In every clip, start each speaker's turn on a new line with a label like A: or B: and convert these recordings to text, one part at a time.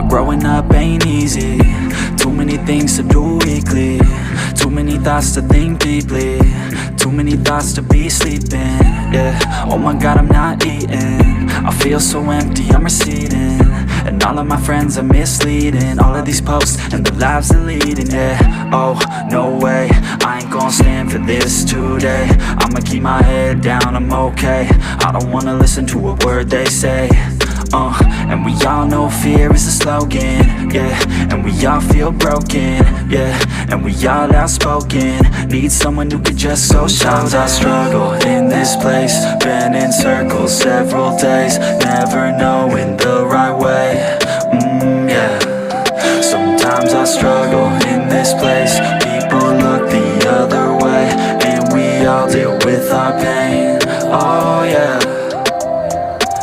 A: Growing up ain't easy. Too many things to do weekly. Too many thoughts to think deeply. Too many thoughts to be sleeping. Yeah, oh my god, I'm not eating. I feel so empty, I'm receding. And all of my friends are misleading. All of these posts and the lives they're leading. Yeah, oh, no way, I ain't gon' stand for this today. I'ma keep my head down, I'm okay. I don't wanna listen to a word they say. And we all know fear is a slogan, yeah. And we all feel broken, yeah. And we all outspoken. Need someone who could just go show. Sometimes I struggle in this place. Been in circles several days. Never knowing the right way, yeah. Sometimes I struggle in this place. People look the other way. And we all deal with our pain, oh yeah.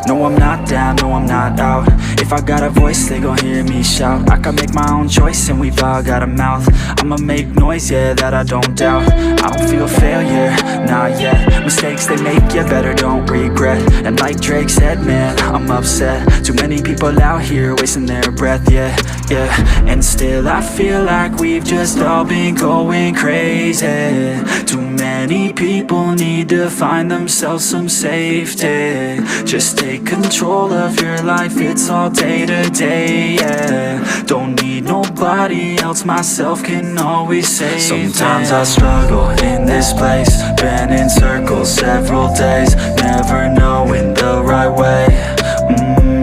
A: No, I'm not down, no, I'm not out. If I got a voice, they gon' hear me shout. I can make my own choice and we've all got a mouth. I'ma make noise, yeah, that I don't doubt. I don't feel failure, not yet. Mistakes they make, yeah, better don't regret. And like Drake said, man, I'm upset. Too many people out here wasting their breath, yeah, yeah. And still I feel like we've just all been going crazy. Too many people need to find themselves some safety. Just take control of your life, it's all day to day, yeah. Don't need nobody else, myself can always save. Sometimes I struggle in this place. Been in circles several days. Never knowing the right way,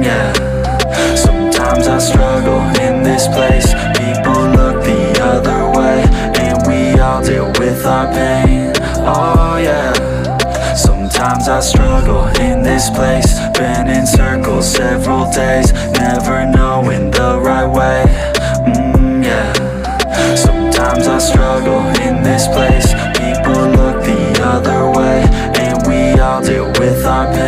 A: yeah. Sometimes I struggle in this place. People look the other way. And we all deal with our pain, oh yeah. Sometimes I struggle in this place. Been in circles several days. Never knowing the right way, yeah. Sometimes I struggle in this place. People look the other way. And we all deal with our pain.